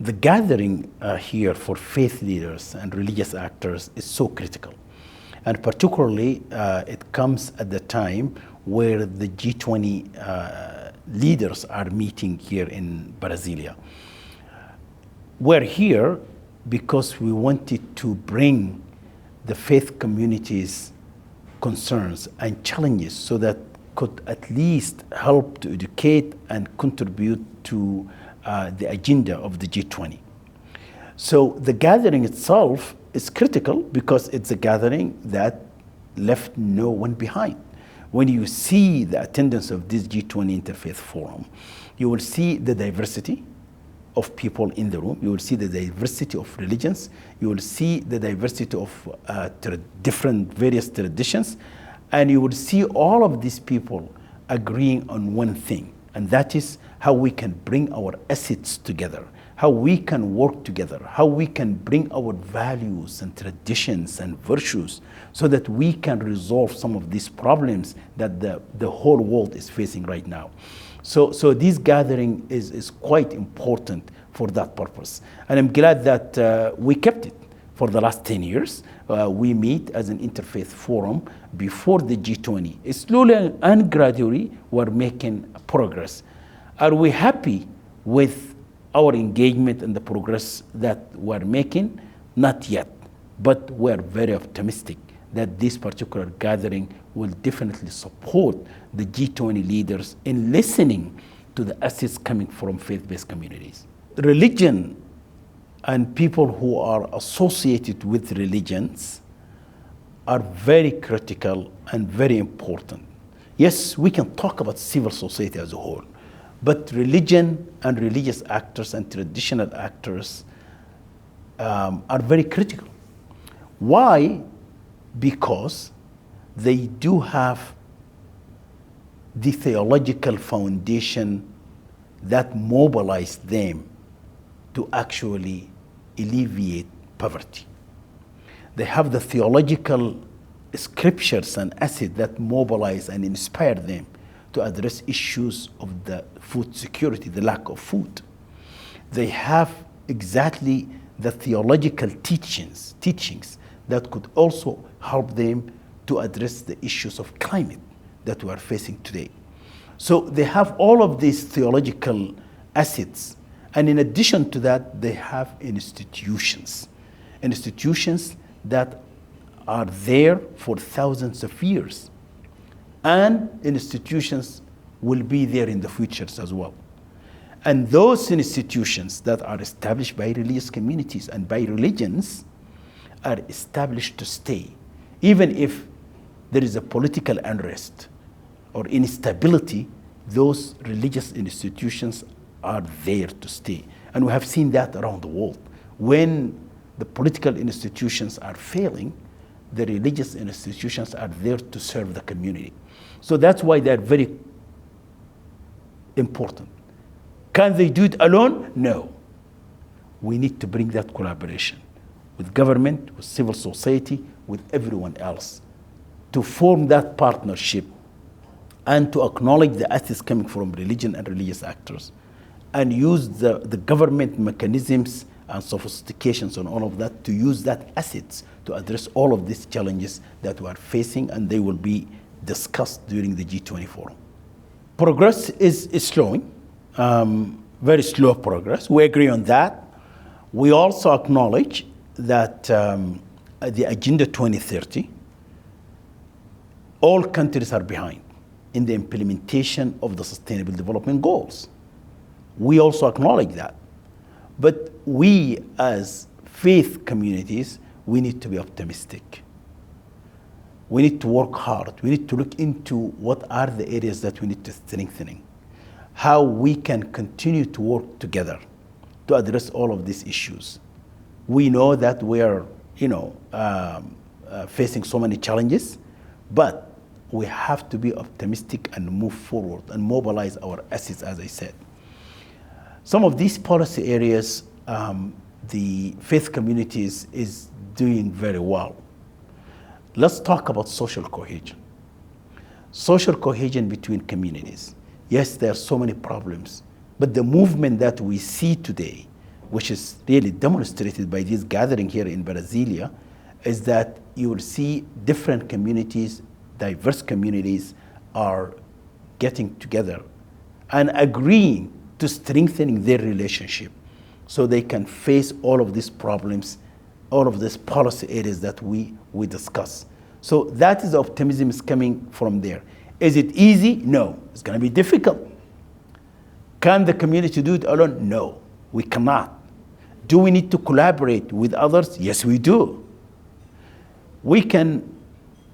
the gathering here for faith leaders and religious actors is so critical. And particularly, it comes at the time where the G20 leaders are meeting here in Brasilia. We're here because we wanted to bring the faith community's concerns and challenges so that could at least help to educate and contribute to the agenda of the G20. So the gathering itself is critical because it's a gathering that left no one behind. When you see the attendance of this G20 Interfaith Forum, you will see the diversity of people in the room. You will see the diversity of religions. You will see the diversity of different various traditions. And you will see all of these people agreeing on one thing, and that is how we can bring our assets together, how we can work together, how we can bring our values and traditions and virtues so that we can resolve some of these problems that the whole world is facing right now. So this gathering is quite important for that purpose. And I'm glad that we kept it for the last 10 years. We meet as an interfaith forum before the G20. Slowly and gradually, we're making progress. Are we happy with our engagement and the progress that we're making? Not yet, but we're very optimistic that this particular gathering will definitely support the G20 leaders in listening to the assets coming from faith-based communities. Religion and people who are associated with religions are very critical and very important. Yes, we can talk about civil society as a whole, but religion and religious actors and traditional actors are very critical. Why? Because they do have the theological foundation that mobilize them to actually alleviate poverty. They have the theological scriptures and assets that mobilize and inspire them to address issues of the food security, the lack of food. They have exactly the theological teachings that could also help them to address the issues of climate that we are facing today. So they have all of these theological assets. And in addition to that, they have institutions that are there for thousands of years. And institutions will be there in the future as well. And those institutions that are established by religious communities and by religions are established to stay. Even if there is a political unrest or instability, those religious institutions are there to stay. And we have seen that around the world. When the political institutions are failing, the religious institutions are there to serve the community. So that's why they're very important. Can they do it alone? No. We need to bring that collaboration with government, with civil society, with everyone else to form that partnership and to acknowledge the assets coming from religion and religious actors and use the government mechanisms and sophistications and all of that to use that assets to address all of these challenges that we are facing, and they will be discussed during the G20 forum. Progress is slowing, very slow progress. We agree on that. We also acknowledge that the Agenda 2030, all countries are behind in the implementation of the Sustainable Development Goals. We also acknowledge that. But we as faith communities, we need to be optimistic. We need to work hard. We need to look into what are the areas that we need to strengthen, how we can continue to work together to address all of these issues. We know that we are, facing so many challenges, but we have to be optimistic and move forward and mobilize our assets, as I said. Some of these policy areas, the faith communities is doing very well. Let's talk about social cohesion. Social cohesion between communities. Yes, there are so many problems, but the movement that we see today which is really demonstrated by this gathering here in Brasilia, is that you will see different communities, diverse communities are getting together and agreeing to strengthening their relationship so they can face all of these problems, all of these policy areas that we discuss. So that is optimism is coming from there. Is it easy? No. It's going to be difficult. Can the community do it alone? No, we cannot. Do we need to collaborate with others? Yes, we do. We can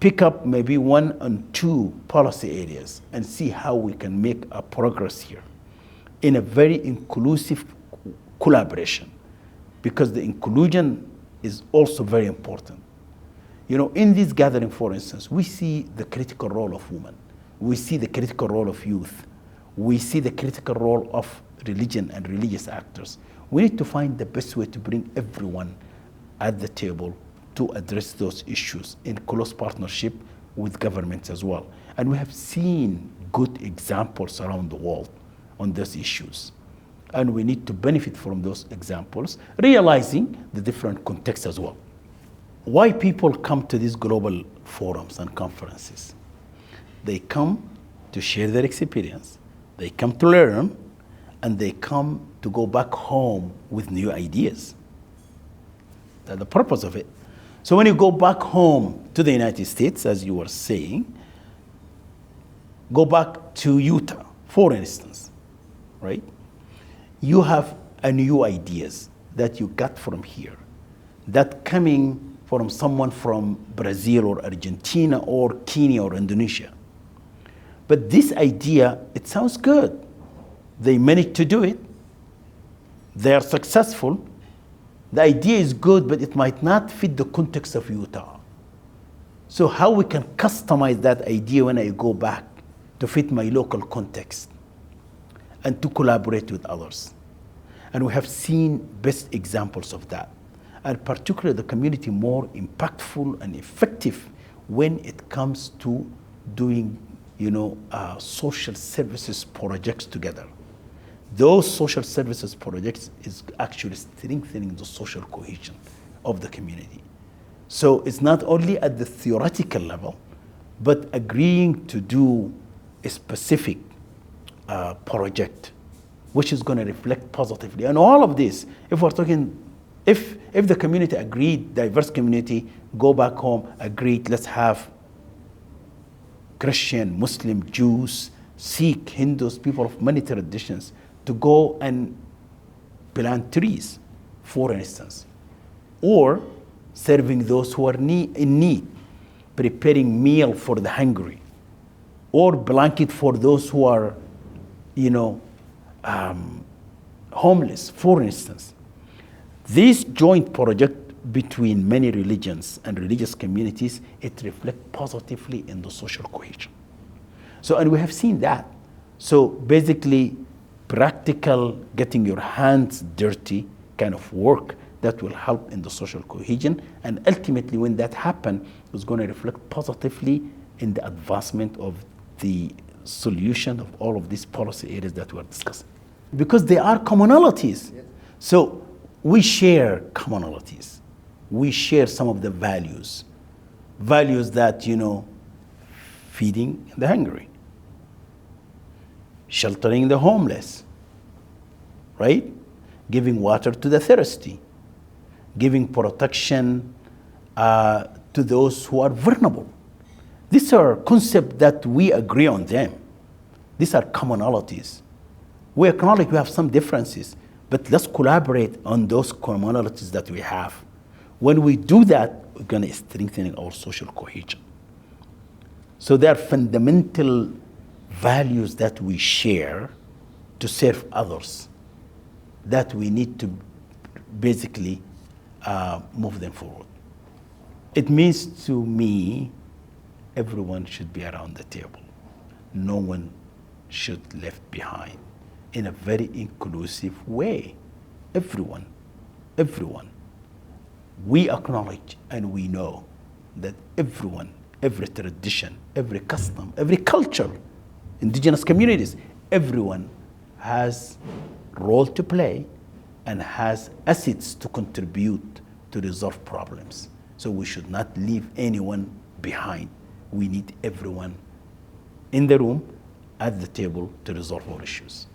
pick up maybe one and two policy areas and see how we can make a progress here in a very inclusive collaboration, because the inclusion is also very important. You know, in this gathering, for instance, we see the critical role of women. We see the critical role of youth. We see the critical role of religion and religious actors. We need to find the best way to bring everyone at the table to address those issues in close partnership with governments as well. And we have seen good examples around the world on those issues. And we need to benefit from those examples, realizing the different contexts as well. Why people come to these global forums and conferences? They come to share their experience, they come to learn, and they come to go back home with new ideas. That's the purpose of it. So when you go back home to the United States, as you were saying, go back to Utah, for instance, right? You have a new ideas that you got from here, that coming from someone from Brazil or Argentina or Kenya or Indonesia. But this idea, it sounds good. They managed to do it. They are successful. The idea is good, but it might not fit the context of Utah. So how we can customize that idea when I go back to fit my local context and to collaborate with others. And we have seen best examples of that. And particularly the community more impactful and effective when it comes to doing, social services projects together. Those social services projects is actually strengthening the social cohesion of the community. So it's not only at the theoretical level, but agreeing to do a specific project, which is going to reflect positively. And all of this, if we're talking, if the community agreed, diverse community, go back home, agreed, let's have Christian, Muslim, Jews, Sikh, Hindus, people of many traditions, to go and plant trees, for instance, or serving those who are in need, preparing meal for the hungry, or blanket for those who are, homeless, for instance. This joint project between many religions and religious communities, it reflects positively in the social cohesion. So, and we have seen that. So basically, practical, getting your hands dirty kind of work that will help in the social cohesion. And ultimately, when that happens, it's going to reflect positively in the advancement of the solution of all of these policy areas that we're discussing. Because they are commonalities. Yes. So we share commonalities. We share some of the values that, feeding the hungry, sheltering the homeless, right? Giving water to the thirsty, giving protection to those who are vulnerable. These are concepts that we agree on them. These are commonalities. We acknowledge we have some differences, but let's collaborate on those commonalities that we have. When we do that, we're going to strengthen our social cohesion. So there are fundamental values that we share to serve others that we need to basically move them forward. It means to me, everyone should be around the table. No one should be left behind in a very inclusive way. Everyone. We acknowledge and we know that everyone, every tradition, every custom, every culture, indigenous communities, everyone has a role to play and has assets to contribute to resolve problems. So we should not leave anyone behind. We need everyone in the room, at the table, to resolve our issues.